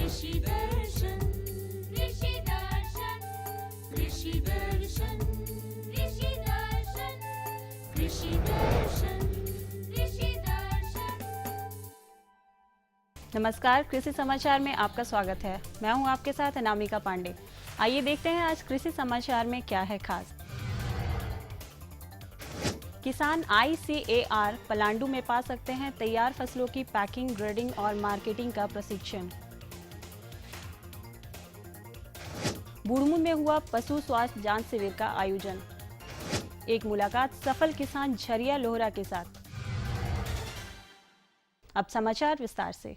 कृषि दर्शन कृषि दर्शन कृषि दर्शन कृषि दर्शन कृषि दर्शन कृषि दर्शन। नमस्कार, कृषि समाचार में आपका स्वागत है। मैं हूं आपके साथ अनामिका पांडे। आइए देखते हैं आज कृषि समाचार में क्या है खास। किसान ICAR पलांडू में पा सकते हैं तैयार फसलों की पैकिंग, ग्रेडिंग और मार्केटिंग का प्रशिक्षण। बुढ़मू में हुआ पशु स्वास्थ्य जांच शिविर का आयोजन। एक मुलाकात सफल किसान झरिया लोहरा के साथ। अब समाचार विस्तार से।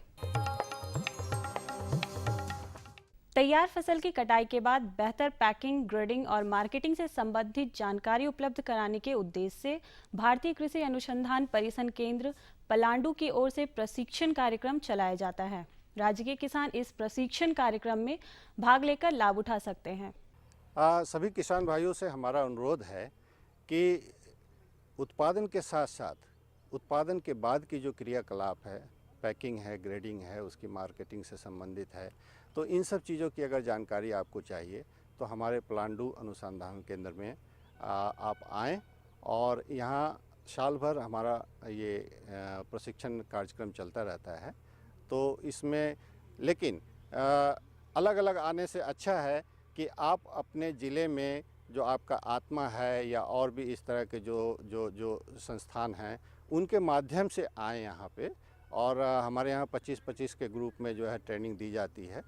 तैयार फसल की कटाई के बाद बेहतर पैकिंग, ग्रेडिंग और मार्केटिंग से संबंधित जानकारी उपलब्ध कराने के उद्देश्य से भारतीय कृषि अनुसंधान परिसंघ केंद्र पलांडू की ओर से प्रशिक्षण कार्यक्रम चलाया जाता है। राज्य के किसान इस प्रशिक्षण कार्यक्रम में भाग लेकर लाभ उठा सकते हैं। सभी किसान भाइयों से हमारा अनुरोध है कि उत्पादन के साथ साथ उत्पादन के बाद की जो क्रियाकलाप है, पैकिंग है, ग्रेडिंग है, उसकी मार्केटिंग से संबंधित है, तो इन सब चीज़ों की अगर जानकारी आपको चाहिए तो हमारे पलांडू अनुसंधान केंद्र में आप आएँ और यहाँ साल भर हमारा ये प्रशिक्षण कार्यक्रम चलता रहता है। तो इसमें लेकिन अलग अलग आने से अच्छा है कि आप अपने ज़िले में जो आपका आत्मा है या और भी इस तरह के जो संस्थान हैं उनके माध्यम से आए यहाँ पे, और हमारे यहाँ 25-25 के ग्रुप में जो है ट्रेनिंग दी जाती है।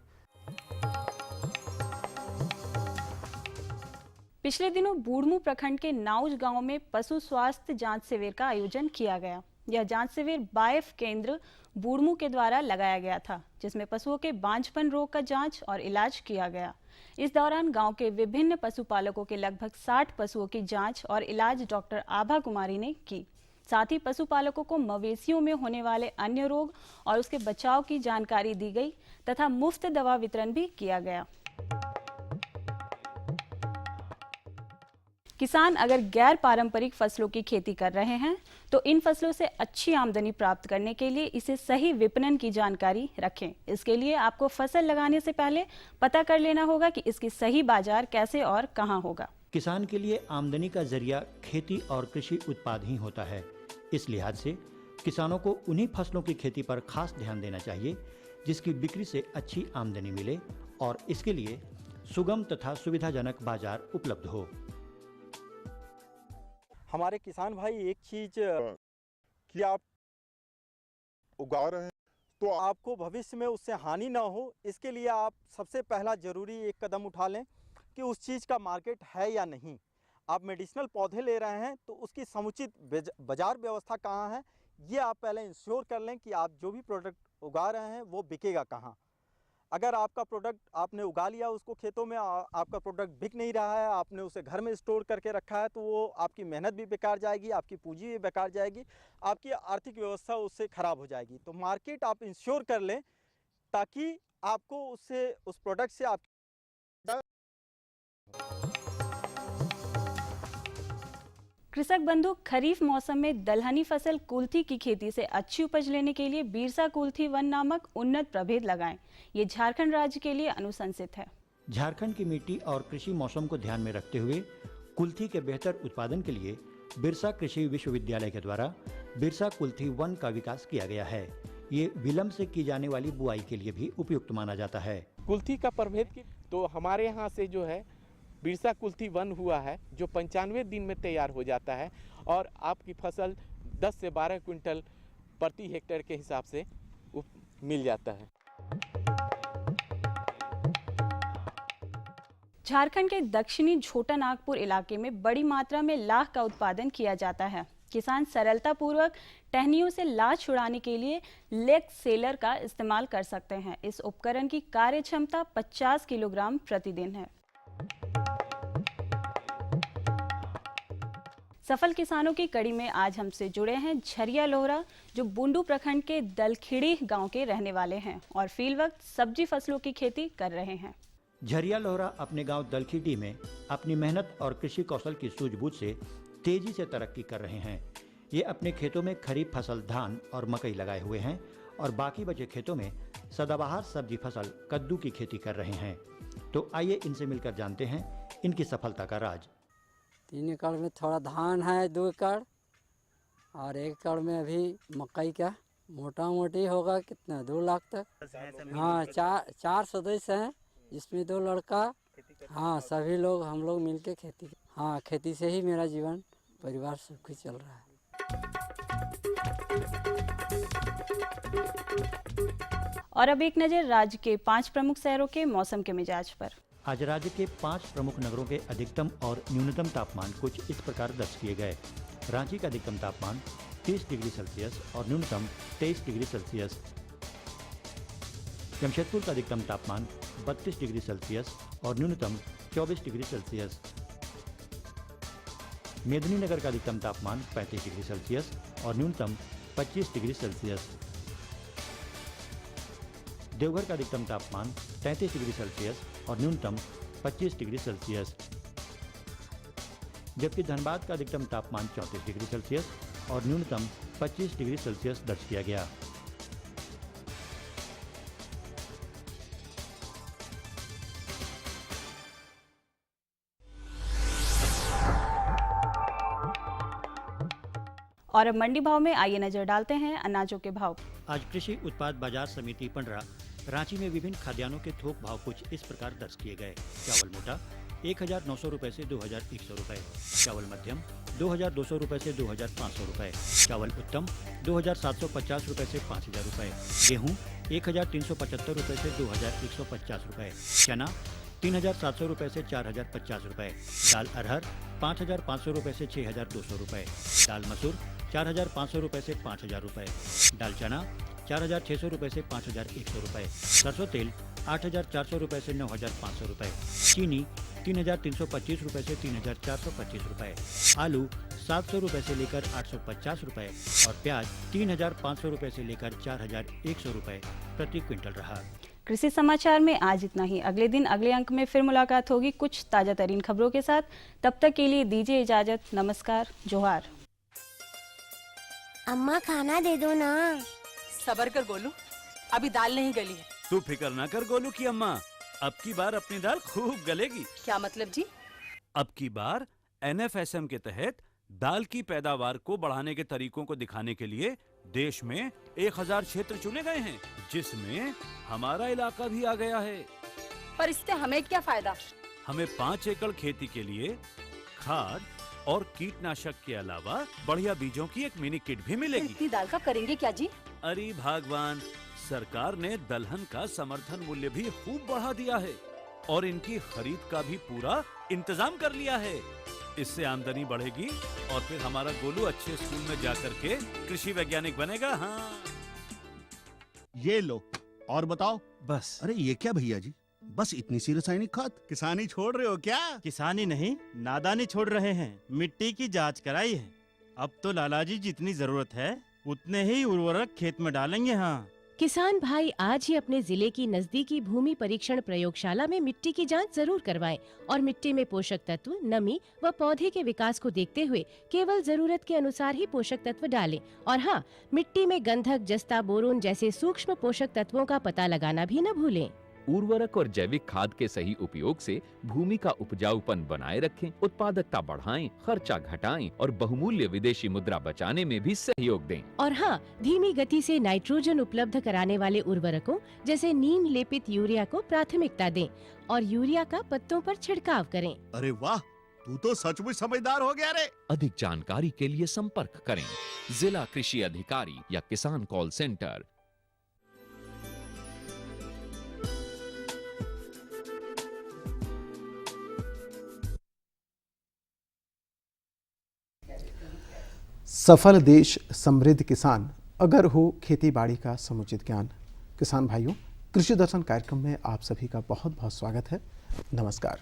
पिछले दिनों बुढ़मू प्रखंड के नाउज गांव में पशु स्वास्थ्य जांच शिविर का आयोजन किया गया। यह जांच शिविर बाएफ केंद्र बुढ़मू के द्वारा लगाया गया था, जिसमें पशुओं के बांझपन रोग का जांच और इलाज किया गया। इस दौरान गांव के विभिन्न पशुपालकों के लगभग 60 पशुओं की जांच और इलाज डॉक्टर आभा कुमारी ने की। साथ ही पशुपालकों को मवेशियों में होने वाले अन्य रोग और उसके बचाव की जानकारी दी गई तथा मुफ्त दवा वितरण भी किया गया। किसान अगर गैर पारंपरिक फसलों की खेती कर रहे हैं तो इन फसलों से अच्छी आमदनी प्राप्त करने के लिए इसे सही विपणन की जानकारी रखें। इसके लिए आपको फसल लगाने से पहले पता कर लेना होगा कि इसकी सही बाजार कैसे और कहां होगा। किसान के लिए आमदनी का जरिया खेती और कृषि उत्पाद ही होता है। इस लिहाज से किसानों को उन्हीं फसलों की खेती पर खास ध्यान देना चाहिए जिसकी बिक्री से अच्छी आमदनी मिले और इसके लिए सुगम तथा सुविधाजनक बाजार उपलब्ध हो। हमारे किसान भाई एक चीज कि आप उगा रहे हैं तो आपको भविष्य में उससे हानि ना हो, इसके लिए आप सबसे पहला जरूरी एक कदम उठा लें कि उस चीज़ का मार्केट है या नहीं। आप मेडिसिनल पौधे ले रहे हैं तो उसकी समुचित बाजार व्यवस्था कहाँ है, ये आप पहले इंश्योर कर लें कि आप जो भी प्रोडक्ट उगा रहे हैं वो बिकेगा कहाँ। अगर आपका प्रोडक्ट आपने उगा लिया उसको खेतों में, आपका प्रोडक्ट बिक नहीं रहा है, आपने उसे घर में स्टोर करके रखा है, तो वो आपकी मेहनत भी बेकार जाएगी, आपकी पूंजी भी बेकार जाएगी, आपकी आर्थिक व्यवस्था उससे ख़राब हो जाएगी। तो मार्केट आप इंश्योर कर लें ताकि आपको उससे उस प्रोडक्ट से आप कृषक बंधु खरीफ मौसम में दलहनी फसल कुल्थी की खेती से अच्छी उपज लेने के लिए बीरसा कुल्थी 1 नामक उन्नत प्रभेद लगाएं। ये झारखंड राज्य के लिए अनुशंसित है। झारखंड की मिट्टी और कृषि मौसम को ध्यान में रखते हुए कुल्थी के बेहतर उत्पादन के लिए बिरसा कृषि विश्वविद्यालय के द्वारा बिरसा कुल्थी 1 का विकास किया गया है। ये विलंब से की जाने वाली बुआई के लिए भी उपयुक्त माना जाता है। कुल्थी का प्रभेद तो हमारे यहाँ से जो है बिरसा कुल्थी 1 हुआ है, जो 95 दिन में तैयार हो जाता है और आपकी फसल 10 से 12 क्विंटल प्रति हेक्टेयर के हिसाब से मिल जाता है। झारखंड के दक्षिणी छोटा नागपुर इलाके में बड़ी मात्रा में लाख का उत्पादन किया जाता है। किसान सरलता पूर्वक टहनियों से लाख छुड़ाने के लिए लेग सेलर का इस्तेमाल कर सकते हैं। इस उपकरण की कार्य क्षमता 50 किलोग्राम प्रतिदिन है। सफल किसानों की कड़ी में आज हमसे जुड़े हैं झरिया लोहरा, जो बुंडू प्रखंड के दलखिड़ी गांव के रहने वाले हैं और फील्ड वक्त सब्जी फसलों की खेती कर रहे हैं। झरिया लोहरा अपने गांव दलखिड़ी में अपनी मेहनत और कृषि कौशल की सूझबूझ से तेजी से तरक्की कर रहे हैं। ये अपने खेतों में खरीफ फसल धान और मकई लगाए हुए हैं और बाकी बचे खेतों में सदाबहार सब्जी फसल कद्दू की खेती कर रहे हैं। तो आइए इनसे मिलकर जानते हैं इनकी सफलता का राज। 3 एकड़ में थोड़ा धान है, 2 एकड़ और 1 एकड़ में अभी मकई का मोटा मोटी होगा कितना 2 लाख तक। हाँ, चार सदस्य हैं जिसमें 2 लड़का। हाँ, सभी लोग हम लोग मिलके खेती। हाँ, खेती से ही मेरा जीवन परिवार सब कुछ चल रहा है। और अब एक नज़र राज्य के 5 प्रमुख शहरों के मौसम के मिजाज पर। आज राज्य के 5 प्रमुख नगरों के अधिकतम और न्यूनतम तापमान कुछ इस प्रकार दर्ज किए गए। रांची का अधिकतम तापमान 30 डिग्री सेल्सियस और न्यूनतम 23 डिग्री सेल्सियस। जमशेदपुर का अधिकतम तापमान 32 डिग्री सेल्सियस और न्यूनतम 24 डिग्री सेल्सियस। मेदिनीनगर का अधिकतम तापमान 35 डिग्री सेल्सियस और न्यूनतम 25 डिग्री सेल्सियस। देवघर का अधिकतम तापमान 33 डिग्री सेल्सियस और न्यूनतम 25 डिग्री सेल्सियस। जबकि धनबाद का अधिकतम तापमान 34 डिग्री सेल्सियस और न्यूनतम 25 डिग्री सेल्सियस दर्ज किया गया। और अब मंडी भाव में आइए नजर डालते हैं अनाजों के भाव। आज कृषि उत्पाद बाजार समिति पंडरा रांची में विभिन्न खाद्यान्नों के थोक भाव कुछ इस प्रकार दर्ज किए गए। चावल मोटा 1900 रुपए से 2100 रुपए, चावल मध्यम 2200 रुपए से 2500 रुपए, चावल उत्तम 2750 रुपए से 5000 रुपए, गेहूं 1375 रुपए से 2150 रुपए, चना 3700 रुपए से 4050 रुपए, दाल अरहर 5500 रुपए से 6200 रुपए, दाल मसूर 4500 रुपए से 5000 रुपए, दाल चना 4600 रुपए से 5100 रुपए, सरसों तेल 8400 रुपए से 9500 रुपए, चीनी 3325 रुपए से 3425 रुपए, आलू 700 रुपए से लेकर 850 रुपए और प्याज 3500 रुपए से लेकर 4100 रुपए प्रति क्विंटल रहा। कृषि समाचार में आज इतना ही। अगले दिन अगले अंक में फिर मुलाकात होगी कुछ ताजा तरीन खबरों के साथ। तब तक के लिए दीजिए इजाजत। नमस्कार, जोहार। अम्मा खाना दे दो ना। सबर कर गोलू, अभी दाल नहीं गली है। तू फिक्र ना कर गोलू की अम्मा, अब की बार अपनी दाल खूब गलेगी। क्या मतलब जी? अब की बार NFSM के तहत दाल की पैदावार को बढ़ाने के तरीकों को दिखाने के लिए देश में 1000 क्षेत्र चुने गए हैं, जिसमें हमारा इलाका भी आ गया है। पर इससे हमें क्या फायदा? हमें 5 एकड़ खेती के लिए खाद और कीटनाशक के अलावा बढ़िया बीजों की एक मिनी किट भी मिलेगी। इतनी दाल का करेंगे क्या जी? अरे भगवान, सरकार ने दलहन का समर्थन मूल्य भी खूब बढ़ा दिया है और इनकी खरीद का भी पूरा इंतजाम कर लिया है। इससे आमदनी बढ़ेगी और फिर हमारा गोलू अच्छे स्कूल में जाकर के कृषि वैज्ञानिक बनेगा। हाँ, ये लो और बताओ। बस। अरे ये क्या भैया जी, बस इतनी सी रासायनिक खाद? किसानी छोड़ रहे हो क्या? किसानी नहीं, नादानी छोड़ रहे हैं। मिट्टी की जांच कराई है। अब तो लालाजी जितनी जरूरत है उतने ही उर्वरक खेत में डालेंगे। हाँ, किसान भाई आज ही अपने जिले की नजदीकी भूमि परीक्षण प्रयोगशाला में मिट्टी की जांच जरूर करवाएं और मिट्टी में पोषक तत्व, नमी व पौधे के विकास को देखते हुए केवल जरूरत के अनुसार ही पोषक तत्व डालें। और हाँ, मिट्टी में गंधक, जस्ता, बोरोन जैसे सूक्ष्म पोषक तत्वों का पता लगाना भी न भूलें। उर्वरक और जैविक खाद के सही उपयोग से भूमि का उपजाऊपन बनाए रखें, उत्पादकता बढ़ाएं, खर्चा घटाएं और बहुमूल्य विदेशी मुद्रा बचाने में भी सहयोग दें। और हाँ, धीमी गति से नाइट्रोजन उपलब्ध कराने वाले उर्वरकों जैसे नीम लेपित यूरिया को प्राथमिकता दें और यूरिया का पत्तों पर छिड़काव करें। अरे वाह, तू तो सचमुच समझदार हो गया रे। अधिक जानकारी के लिए संपर्क करें जिला कृषि अधिकारी या किसान कॉल सेंटर। सफल देश, समृद्ध किसान, अगर हो खेती बाड़ी का समुचित ज्ञान। किसान भाइयों, कृषि दर्शन कार्यक्रम में आप सभी का बहुत बहुत स्वागत है। नमस्कार।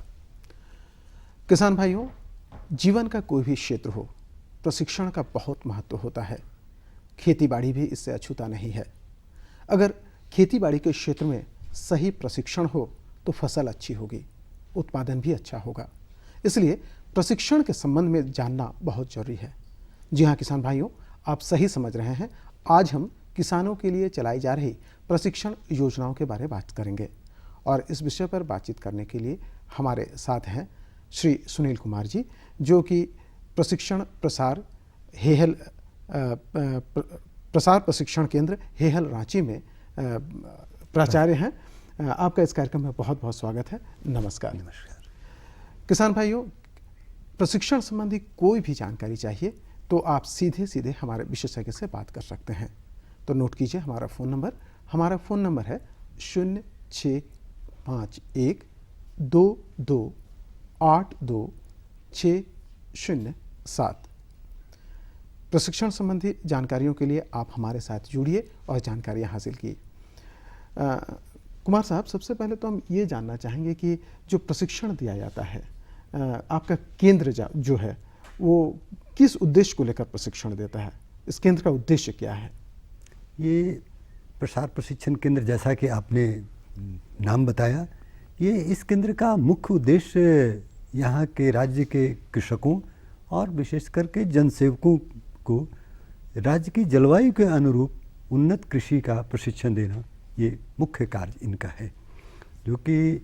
किसान भाइयों, जीवन का कोई भी क्षेत्र हो, प्रशिक्षण का बहुत महत्व होता है। खेती बाड़ी भी इससे अछूता नहीं है। अगर खेती बाड़ी के क्षेत्र में सही प्रशिक्षण हो तो फसल अच्छी होगी, उत्पादन भी अच्छा होगा। इसलिए प्रशिक्षण के संबंध में जानना बहुत जरूरी है। जी हाँ किसान भाइयों, आप सही समझ रहे हैं। आज हम किसानों के लिए चलाई जा रही प्रशिक्षण योजनाओं के बारे में बात करेंगे। और इस विषय पर बातचीत करने के लिए हमारे साथ हैं श्री सुनील कुमार जी, जो कि प्रशिक्षण प्रसार हेहल प्रसार प्रशिक्षण केंद्र हेहल रांची में प्राचार्य हैं। आपका इस कार्यक्रम में बहुत बहुत स्वागत है। नमस्कार। नमस्कार। किसान भाइयों, प्रशिक्षण संबंधी कोई भी जानकारी चाहिए तो आप सीधे सीधे हमारे विशेषज्ञ से बात कर सकते हैं। तो नोट कीजिए हमारा फ़ोन नंबर। हमारा फ़ोन नंबर है 065122826607। प्रशिक्षण संबंधी जानकारियों के लिए आप हमारे साथ जुड़िए और जानकारियां हासिल की। कुमार साहब, सबसे पहले तो हम ये जानना चाहेंगे कि जो प्रशिक्षण दिया जाता है, आपका केंद्र जो है वो किस उद्देश्य को लेकर प्रशिक्षण देता है? इस केंद्र का उद्देश्य क्या है? ये प्रसार प्रशिक्षण केंद्र, जैसा कि आपने नाम बताया, ये इस केंद्र का मुख्य उद्देश्य यहाँ के राज्य के कृषकों और विशेष करके जनसेवकों को राज्य की जलवायु के अनुरूप उन्नत कृषि का प्रशिक्षण देना, ये मुख्य कार्य इनका है। जो कि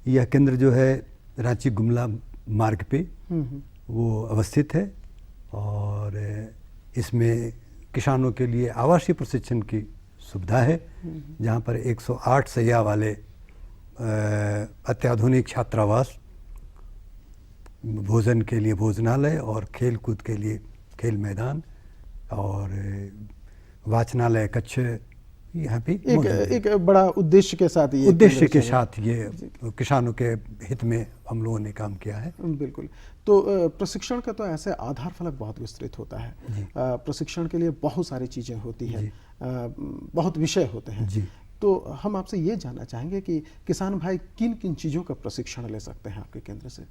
यह केंद्र जो है रांची गुमला मार्ग पे वो अवस्थित है और इसमें किसानों के लिए आवासीय प्रशिक्षण की सुविधा है, जहाँ पर 108 शैया वाले अत्याधुनिक छात्रावास, भोजन के लिए भोजनालय और खेल कूद के लिए खेल मैदान और वाचनालय कक्ष यहाँ पे एक बड़ा उद्देश्य के साथ ये किसानों के हित में हम लोगों ने काम किया है। बिल्कुल। तो प्रशिक्षण का तो ऐसे आधार फलक बहुत विस्तृत होता है। प्रशिक्षण के लिए बहुत सारी चीज़ें होती हैं, बहुत विषय होते हैं। तो हम आपसे ये जानना चाहेंगे कि किसान भाई किन किन चीज़ों का प्रशिक्षण ले सकते हैं आपके केंद्र से?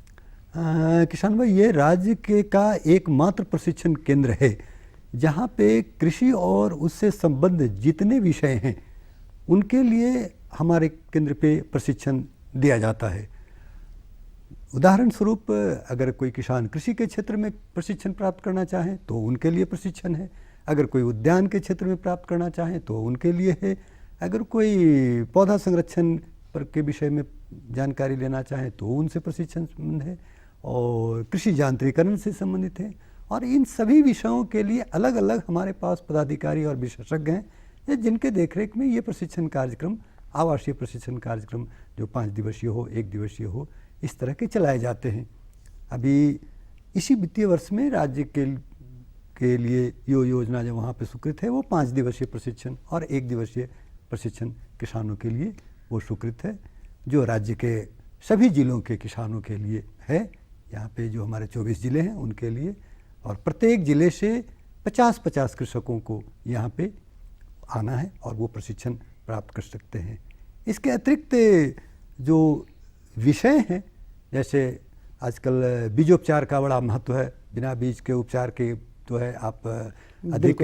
किसान भाई, ये राज्य के का एकमात्र प्रशिक्षण केंद्र है जहाँ पे कृषि और उससे संबंधित जितने विषय हैं उनके लिए हमारे केंद्र पे प्रशिक्षण दिया जाता है। उदाहरण स्वरूप, अगर कोई किसान कृषि के क्षेत्र में प्रशिक्षण प्राप्त करना चाहे तो उनके लिए प्रशिक्षण है। अगर कोई उद्यान के क्षेत्र में प्राप्त करना चाहे तो उनके लिए है। अगर कोई पौधा संरक्षण पर के विषय में जानकारी लेना चाहे तो उनसे प्रशिक्षण है और कृषि यांत्रिकरण से संबंधित है। और इन सभी विषयों के लिए अलग अलग हमारे पास पदाधिकारी और विशेषज्ञ हैं जिनके देखरेख में ये प्रशिक्षण कार्यक्रम, आवासीय प्रशिक्षण कार्यक्रम जो 5 दिवसीय हो, 1 दिवसीय हो, इस तरह के चलाए जाते हैं। अभी इसी वित्तीय वर्ष में राज्य के लिए योजना जो वहाँ पे स्वीकृत है वो 5 दिवसीय प्रशिक्षण और 1 दिवसीय प्रशिक्षण किसानों के लिए वो स्वीकृत है, जो राज्य के सभी जिलों के किसानों के लिए है। यहाँ पे जो हमारे 24 जिले हैं उनके लिए, और प्रत्येक जिले से 50-50 कृषकों को यहाँ पे आना है और वो प्रशिक्षण प्राप्त कर सकते हैं। इसके अतिरिक्त जो विषय हैं, जैसे आजकल बीजोपचार का बड़ा महत्व है। बिना बीज के उपचार के तो है आप अधिक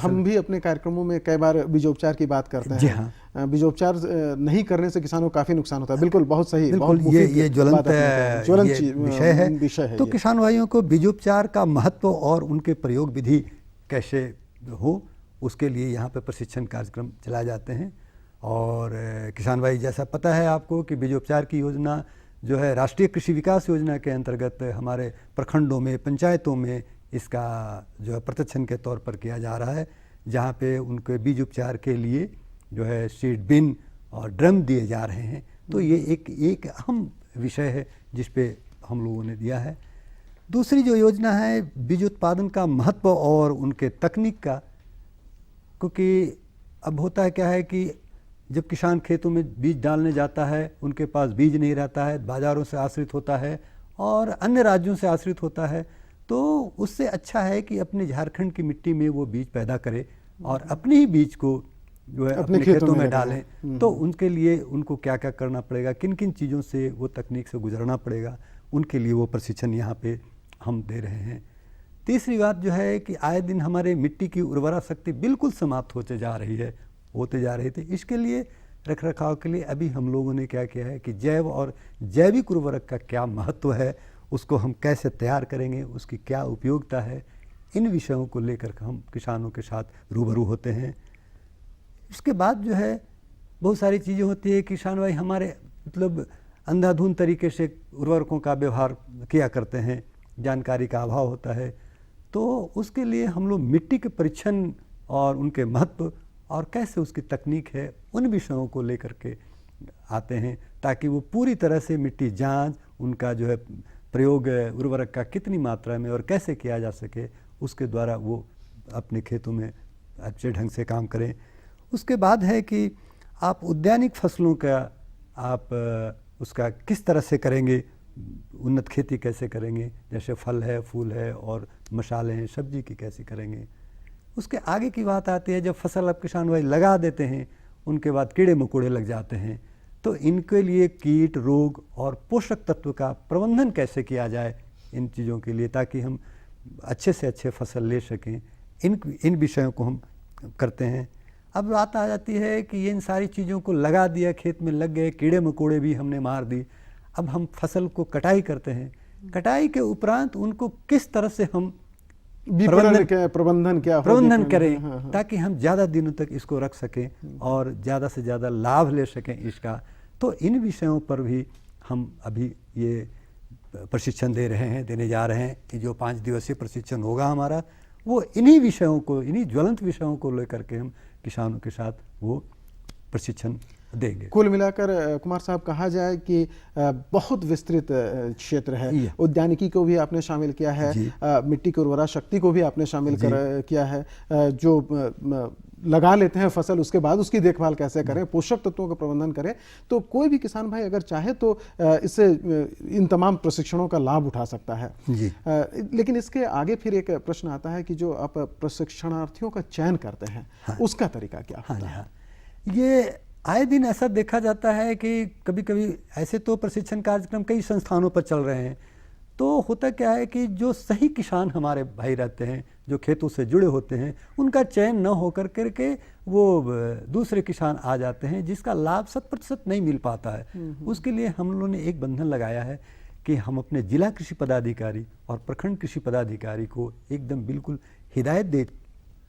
हम भी अपने कार्यक्रमों में कई बार बीजोपचार की बात करते हैं। जी हाँ। बीजोपचार नहीं करने से किसानों को काफ़ी नुकसान होता है। बिल्कुल, बहुत सही। बिल्कुल, ये ज्वलंत विषय है। तो किसान भाइयों को बीजोपचार का महत्व और उनके प्रयोग विधि कैसे हो, उसके लिए यहाँ पे प्रशिक्षण कार्यक्रम चलाए जाते हैं। और किसान भाई, जैसा पता है आपको कि बीजोपचार की योजना जो है राष्ट्रीय कृषि विकास योजना के अंतर्गत हमारे प्रखंडों में, पंचायतों में इसका जो है प्रशिक्षण के तौर पर किया जा रहा है, जहाँ पे उनके बीज उपचार के लिए जो है सीड बिन और ड्रम दिए जा रहे हैं। तो ये एक अहम विषय है जिस पे हम लोगों ने दिया है। दूसरी जो योजना है बीज उत्पादन का महत्व और उनके तकनीक का, क्योंकि अब होता है क्या है कि जब किसान खेतों में बीज डालने जाता है, उनके पास बीज नहीं रहता है, बाज़ारों से आश्रित होता है और अन्य राज्यों से आश्रित होता है, तो उससे अच्छा है कि अपने झारखंड की मिट्टी में वो बीज पैदा करे और अपने ही बीज को जो है अपने खेतों में डालें। तो उनके लिए उनको क्या क्या करना पड़ेगा, किन किन चीज़ों से वो तकनीक से गुजरना पड़ेगा, उनके लिए वो प्रशिक्षण यहाँ पे हम दे रहे हैं। तीसरी बात जो है कि आए दिन हमारे मिट्टी की उर्वरा शक्ति बिल्कुल समाप्त होते जा रही थी। इसके लिए रख रखाव के लिए अभी हम लोगों ने क्या किया है कि जैव और जैविक उर्वरक का क्या महत्व है, उसको हम कैसे तैयार करेंगे, उसकी क्या उपयोगिता है, इन विषयों को लेकर हम किसानों के साथ रूबरू होते हैं। उसके बाद जो है बहुत सारी चीज़ें होती है। किसान भाई हमारे मतलब अंधाधुंध तरीके से उर्वरकों का व्यवहार किया करते हैं, जानकारी का अभाव होता है। तो उसके लिए हम लोग मिट्टी के परीक्षण और उनके महत्व और कैसे उसकी तकनीक है उन विषयों को लेकर के आते हैं, ताकि वो पूरी तरह से मिट्टी जांच, उनका जो है प्रयोग उर्वरक का कितनी मात्रा में और कैसे किया जा सके, उसके द्वारा वो अपने खेतों में अच्छे ढंग से काम करें। उसके बाद है कि आप उद्यानिक फसलों का आप उसका किस तरह से करेंगे, उन्नत खेती कैसे करेंगे, जैसे फल है, फूल है और मसाले हैं, सब्जी की कैसे करेंगे। उसके आगे की बात आती है जब फसल अब किसान भाई लगा देते हैं, उनके बाद कीड़े मकोड़े लग जाते हैं, तो इनके लिए कीट, रोग और पोषक तत्व का प्रबंधन कैसे किया जाए इन चीज़ों के लिए, ताकि हम अच्छे से अच्छे फसल ले सकें। इन विषयों को हम करते हैं। अब बात आ जाती है कि इन सारी चीज़ों को लगा दिया, खेत में लग गए, कीड़े मकोड़े भी हमने मार दी, अब हम फसल को कटाई करते हैं। कटाई के उपरांत उनको किस तरह से हम प्रबंधन करें ताकि हम ज़्यादा दिनों तक इसको रख सकें और ज़्यादा से ज़्यादा लाभ ले सकें इसका। तो इन विषयों पर भी हम अभी ये प्रशिक्षण देने जा रहे हैं कि जो 5 दिवसीय प्रशिक्षण होगा हमारा, वो इन्हीं विषयों को, इन्हीं ज्वलंत विषयों को लेकर के हम किसानों के साथ वो प्रशिक्षण देंगे। कुल मिलाकर कुमार साहब कहा जाए कि बहुत विस्तृत क्षेत्र है। उद्यानिकी को भी आपने शामिल किया है, मिट्टी की उर्वरा शक्ति को भी आपने शामिल किया है, जो लगा लेते हैं फसल उसके बाद उसकी देखभाल कैसे करें, पोषक तत्वों का प्रबंधन करें। तो कोई भी किसान भाई अगर चाहे तो इससे इन तमाम प्रशिक्षणों का लाभ उठा सकता है। लेकिन इसके आगे फिर एक प्रश्न आता है कि जो आप प्रशिक्षणार्थियों का चयन करते हैं, उसका तरीका क्या होता है? ये आए दिन ऐसा देखा जाता है कि कभी कभी ऐसे तो प्रशिक्षण कार्यक्रम कई संस्थानों पर चल रहे हैं, तो होता क्या है कि जो सही किसान हमारे भाई रहते हैं, जो खेतों से जुड़े होते हैं, उनका चयन न होकर करके वो दूसरे किसान आ जाते हैं, जिसका लाभ 100% नहीं मिल पाता है। उसके लिए हम लोगों ने एक बंधन लगाया है कि हम अपने जिला कृषि पदाधिकारी और प्रखंड कृषि पदाधिकारी को एकदम बिल्कुल हिदायत दे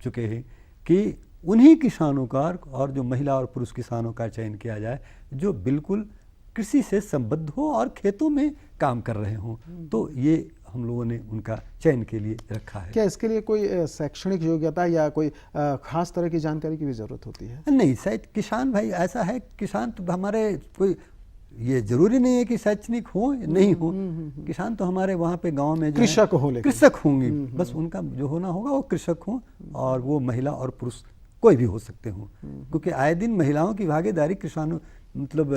चुके हैं कि उन्हीं किसानों का और जो महिला और पुरुष किसानों का चयन किया जाए जो बिल्कुल कृषि से संबद्ध हो और खेतों में काम कर रहे हों। तो ये हम लोगों ने उनका चयन के लिए रखा है। क्या इसके लिए कोई शैक्षणिक योग्यता या कोई खास तरह की जानकारी की भी जरूरत होती है? नहीं, शायद किसान भाई ऐसा है, किसान तो हमारे कोई ये जरूरी नहीं है कि शैक्षणिक हो नहीं हो, किसान तो हमारे वहाँ पे गांव में कृषक होंगे, बस उनका जो होना होगा वो कृषक हों, और वो महिला और पुरुष कोई भी हो सकते हों, क्योंकि आए दिन महिलाओं की भागीदारी किसानों मतलब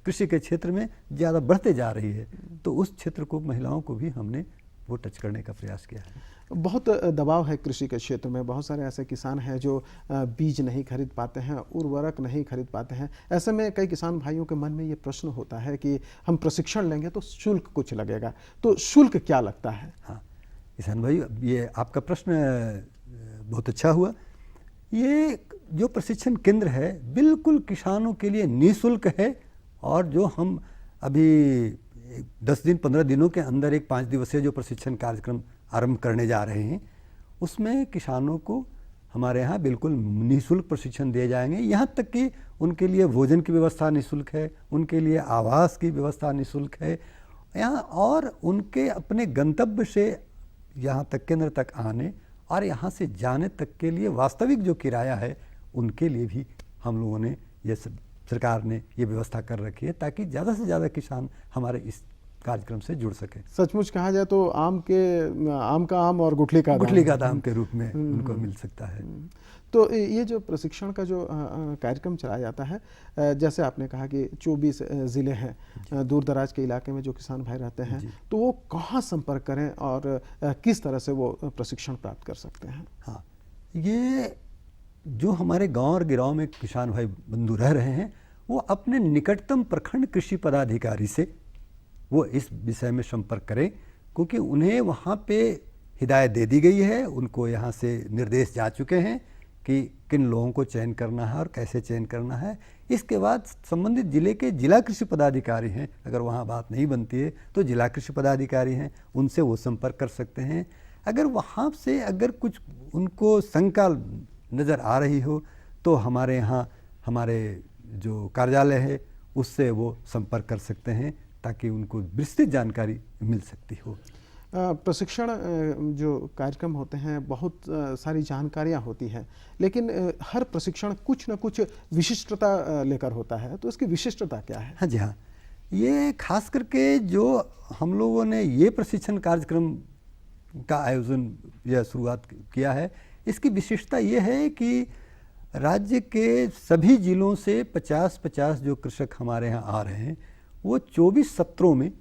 कृषि के क्षेत्र में ज़्यादा बढ़ते जा रही है। तो उस क्षेत्र को, महिलाओं को भी हमने वो टच करने का प्रयास किया है। बहुत दबाव है कृषि के क्षेत्र में, बहुत सारे ऐसे किसान हैं जो बीज नहीं खरीद पाते हैं, उर्वरक नहीं खरीद पाते हैं। ऐसे में कई किसान भाइयों के मन में ये प्रश्न होता है कि हम प्रशिक्षण लेंगे तो शुल्क कुछ लगेगा, तो शुल्क क्या लगता है? हाँ किसान भाई, ये आपका प्रश्न बहुत अच्छा हुआ। ये जो प्रशिक्षण केंद्र है बिल्कुल किसानों के लिए निःशुल्क है, और जो हम अभी 10 दिन 15 दिनों के अंदर एक 5 दिवसीय जो प्रशिक्षण कार्यक्रम आरंभ करने जा रहे हैं, उसमें किसानों को हमारे यहाँ बिल्कुल निःशुल्क प्रशिक्षण दिए जाएंगे। यहाँ तक कि उनके लिए भोजन की व्यवस्था निःशुल्क है, उनके लिए आवास की व्यवस्था निःशुल्क है यहाँ, और उनके अपने गंतव्य से यहाँ तक केंद्र तक आने और यहाँ से जाने तक के लिए वास्तविक जो किराया है उनके लिए भी हम लोगों ने ये सरकार ने ये व्यवस्था कर रखी है, ताकि ज़्यादा से ज़्यादा किसान हमारे इस कार्यक्रम से जुड़ सके। सचमुच कहा जाए तो आम का आम और गुठली का दाम के रूप में उनको मिल सकता है। तो ये जो प्रशिक्षण का जो कार्यक्रम चलाया जाता है, जैसे आपने कहा कि 24 ज़िले हैं दूर दराज के इलाके में जो किसान भाई रहते हैं, तो वो कहाँ संपर्क करें और किस तरह से वो प्रशिक्षण प्राप्त कर सकते हैं? हाँ, ये जो हमारे गांव और गिराव में किसान भाई बंधु रह रहे हैं, वो अपने निकटतम प्रखंड कृषि पदाधिकारी से वो इस विषय में संपर्क करें, क्योंकि उन्हें वहाँ पे हिदायत दे दी गई है, उनको यहाँ से निर्देश जा चुके हैं कि किन लोगों को चयन करना है और कैसे चयन करना है। इसके बाद संबंधित जिले के जिला कृषि पदाधिकारी हैं, अगर वहाँ बात नहीं बनती है तो जिला कृषि पदाधिकारी हैं, उनसे वो संपर्क कर सकते हैं। अगर वहाँ से अगर कुछ उनको शंका नज़र आ रही हो तो हमारे यहाँ हमारे जो कार्यालय है उससे वो संपर्क कर सकते हैं ताकि उनको विस्तृत जानकारी मिल सकती हो। प्रशिक्षण जो कार्यक्रम होते हैं बहुत सारी जानकारियां होती हैं, लेकिन हर प्रशिक्षण कुछ न कुछ विशिष्टता लेकर होता है, तो इसकी विशिष्टता क्या है? हाँ जी हाँ, ये खास करके जो हम लोगों ने ये प्रशिक्षण कार्यक्रम का आयोजन या शुरुआत किया है, इसकी विशिष्टता ये है कि राज्य के सभी जिलों से 50-50 जो कृषक हमारे यहाँ आ रहे हैं वो 24 सत्रों में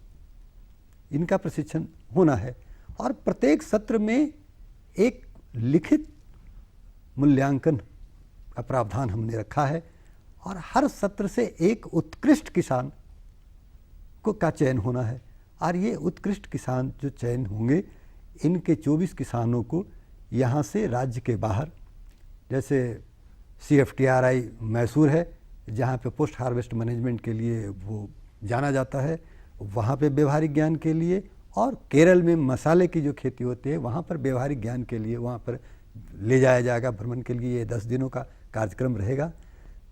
इनका प्रशिक्षण होना है और प्रत्येक सत्र में एक लिखित मूल्यांकन का प्रावधान हमने रखा है और हर सत्र से एक उत्कृष्ट किसान का चयन होना है और ये उत्कृष्ट किसान जो चयन होंगे इनके 24 किसानों को यहाँ से राज्य के बाहर, जैसे CFTRI मैसूर है जहाँ पे पोस्ट हार्वेस्ट मैनेजमेंट के लिए वो जाना जाता है, वहाँ पे व्यवहारिक ज्ञान के लिए, और केरल में मसाले की जो खेती होती है वहाँ पर व्यवहारिक ज्ञान के लिए वहाँ पर ले जाया जाएगा भ्रमण के लिए। ये 10 दिनों का कार्यक्रम रहेगा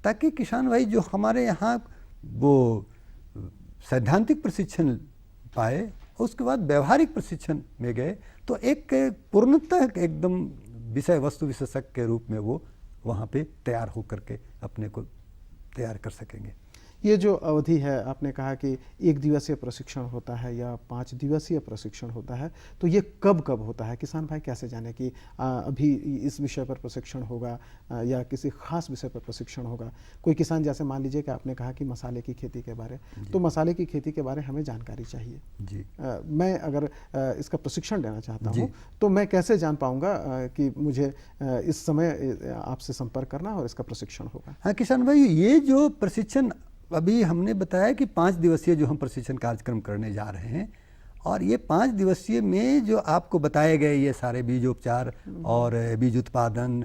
ताकि किसान भाई जो हमारे यहाँ वो सैद्धांतिक प्रशिक्षण पाए, उसके बाद व्यवहारिक प्रशिक्षण में गए तो एक पूर्णतः एकदम विषय वस्तु विशेषज्ञ के रूप में वो वहाँ पे तैयार होकर के अपने को तैयार कर सकेंगे। ये जो अवधि है, आपने कहा कि 1 दिवसीय प्रशिक्षण होता है या 5 दिवसीय प्रशिक्षण होता है, तो ये कब कब होता है? किसान भाई कैसे जाने कि अभी इस विषय पर प्रशिक्षण होगा या किसी खास विषय पर प्रशिक्षण होगा? कोई किसान जैसे मान लीजिए कि आपने कहा कि मसाले की खेती के बारे, तो मसाले की खेती के बारे हमें जानकारी चाहिए जी। मैं अगर इसका प्रशिक्षण लेना चाहता हूँ तो मैं कैसे जान पाऊँगा कि मुझे इस समय आपसे संपर्क करना और इसका प्रशिक्षण होगा? हाँ किसान भाई, ये जो प्रशिक्षण अभी हमने बताया कि 5 दिवसीय जो हम प्रशिक्षण कार्यक्रम करने जा रहे हैं और ये 5 दिवसीय में जो आपको बताए गए ये सारे बीजोपचार और बीज उत्पादन,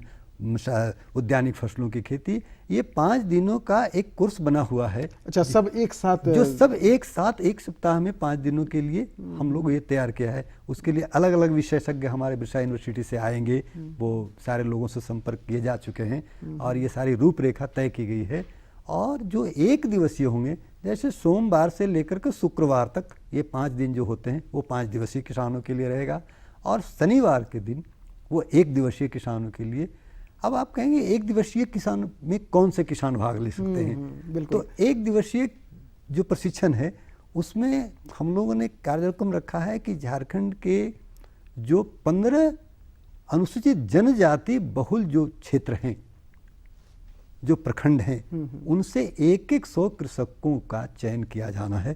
उद्यानिक फसलों की खेती, ये 5 दिनों का एक कोर्स बना हुआ है। अच्छा, सब एक साथ, जो सब एक साथ एक सप्ताह में 5 दिनों के लिए हम लोग ये तैयार किया है। उसके लिए अलग अलग विशेषज्ञ हमारे बिरसा यूनिवर्सिटी से आएंगे, वो सारे लोगों से संपर्क किए जा चुके हैं और ये सारी रूपरेखा तय की गई है। और जो 1 दिवसीय होंगे, जैसे सोमवार से लेकर के शुक्रवार तक ये 5 दिन जो होते हैं वो 5 दिवसीय किसानों के लिए रहेगा और शनिवार के दिन वो 1 दिवसीय किसानों के लिए। अब आप कहेंगे 1 दिवसीय किसान में कौन से किसान भाग ले सकते हैं? तो 1 दिवसीय जो प्रशिक्षण है उसमें हम लोगों ने कार्यक्रम रखा है कि झारखंड के जो 15 अनुसूचित जनजाति बहुल जो क्षेत्र हैं, जो प्रखंड हैं, उनसे 100 कृषकों का चयन किया जाना है।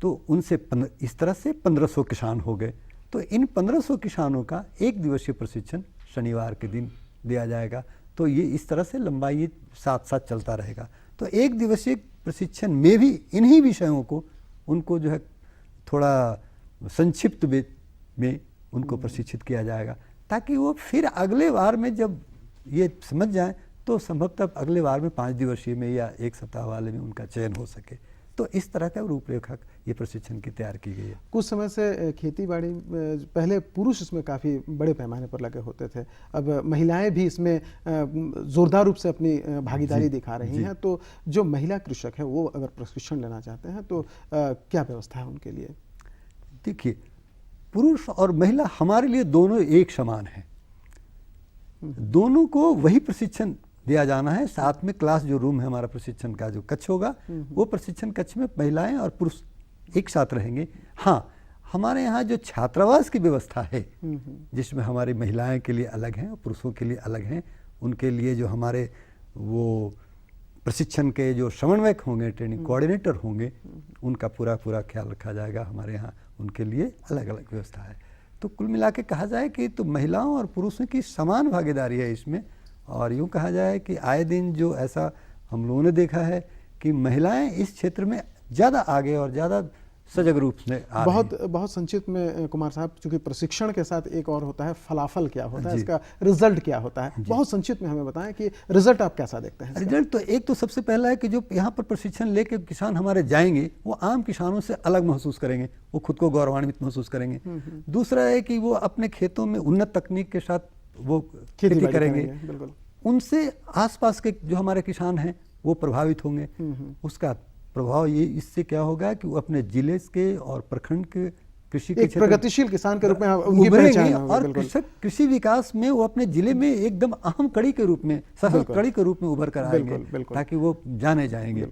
तो उनसे इस तरह से 1500 किसान हो गए। तो इन 1500 किसानों का 1 दिवसीय प्रशिक्षण शनिवार के दिन दिया जाएगा। तो ये इस तरह से लंबाई साथ साथ चलता रहेगा। तो 1 दिवसीय प्रशिक्षण में भी इन्हीं विषयों को उनको जो है थोड़ा संक्षिप्त में उनको प्रशिक्षित किया जाएगा ताकि वो फिर अगले बार में जब ये समझ जाएं तो संभवतः अगले बार में 5 दिवसीय में या 1 सप्ताह वाले में उनका चयन हो सके। तो इस तरह का रूपरेखा ये प्रशिक्षण की तैयार की गई है। कुछ समय से खेती बाड़ी पहले पुरुष इसमें काफ़ी बड़े पैमाने पर लगे होते थे, अब महिलाएं भी इसमें जोरदार रूप से अपनी भागीदारी दिखा रही हैं। तो जो महिला कृषक है वो अगर प्रशिक्षण लेना चाहते हैं तो क्या व्यवस्था है उनके लिए? देखिए, पुरुष और महिला हमारे लिए दोनों एक समान हैं। दोनों को वही प्रशिक्षण दिया जाना है। साथ में क्लास जो रूम है हमारा प्रशिक्षण का जो कक्ष होगा, वो प्रशिक्षण कक्ष में महिलाएं और पुरुष एक साथ रहेंगे। हाँ, हमारे यहाँ जो छात्रावास की व्यवस्था है जिसमें हमारी महिलाएं के लिए अलग हैं और पुरुषों के लिए अलग हैं, उनके लिए जो हमारे वो प्रशिक्षण के जो समन्वयक होंगे, ट्रेनिंग कोऑर्डिनेटर होंगे, उनका पूरा ख्याल रखा जाएगा। हमारे यहाँ उनके लिए अलग अलग व्यवस्था है। तो कुल मिला के कहा जाए कि तो महिलाओं और पुरुषों की समान भागीदारी है इसमें। और यूँ कहा जाए कि आए दिन जो ऐसा हम लोगों ने देखा है कि महिलाएं इस क्षेत्र में ज़्यादा आगे और ज़्यादा सजग रूप से आ बहुत संक्षिप्त में कुमार साहब, चूंकि प्रशिक्षण के साथ एक और होता है फलाफल क्या होता है, इसका रिजल्ट क्या होता है, बहुत संक्षिप्त में हमें बताएं कि रिजल्ट आप कैसा देखते हैं? रिजल्ट तो एक तो सबसे पहला है कि जो यहाँ पर प्रशिक्षण लेके किसान हमारे जाएंगे वो आम किसानों से अलग महसूस करेंगे, वो खुद को गौरवान्वित महसूस करेंगे। दूसरा है कि वो अपने खेतों में उन्नत तकनीक के साथ वो खेती करेंगे। उनसे आसपास के जो हमारे किसान हैं वो प्रभावित होंगे। उसका प्रभाव ये इससे क्या होगा कि वो अपने जिले के और प्रखंड के कृषि के एक प्रगतिशील किसान के रूप में उनकी उभरेंगे पहचान होगी, और बिल्कुल। कृषि विकास में वो अपने जिले में एकदम अहम कड़ी के रूप में, सफल बिल्कुल। कड़ी के रूप में उभर कर आएंगे, बिल्कुल, बिल्कुल। ताकि वो जाने जाएंगे।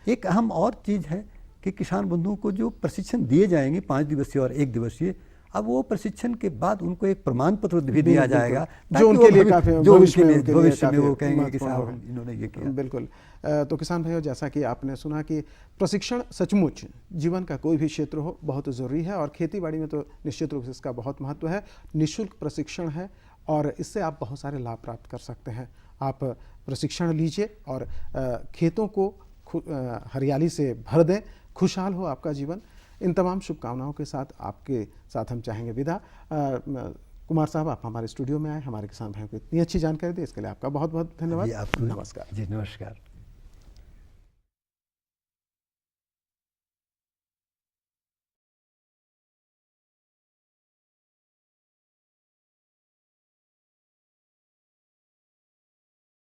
एक अहम और चीज़ है कि किसान बंधुओं को जो प्रशिक्षण दिए जाएंगे 5 दिवसीय और 1 दिवसीय, अब वो प्रशिक्षण के बाद उनको एक प्रमाण पत्र भी दिया जाएगा, जो उनके लिए काफी भविष्य में वो कहेंगे कि साहब इन्होंने ये किया। बिल्कुल। तो किसान भाइयों, जैसा कि आपने सुना कि प्रशिक्षण सचमुच जीवन का कोई भी क्षेत्र हो बहुत ज़रूरी है, और खेतीबाड़ी में तो निश्चित रूप से इसका बहुत महत्व है। निःशुल्क प्रशिक्षण है और इससे आप बहुत सारे लाभ प्राप्त कर सकते हैं। आप प्रशिक्षण लीजिए और खेतों को हरियाली से भर दें, खुशहाल हो आपका जीवन। इन तमाम शुभकामनाओं के साथ आपके साथ हम चाहेंगे विदा। कुमार साहब, आप हमारे स्टूडियो में आए, हमारे किसान भाइयों को इतनी अच्छी जानकारी दी, इसके लिए आपका बहुत बहुत धन्यवाद। जी, आपको नमस्कार। जी, नमस्कार।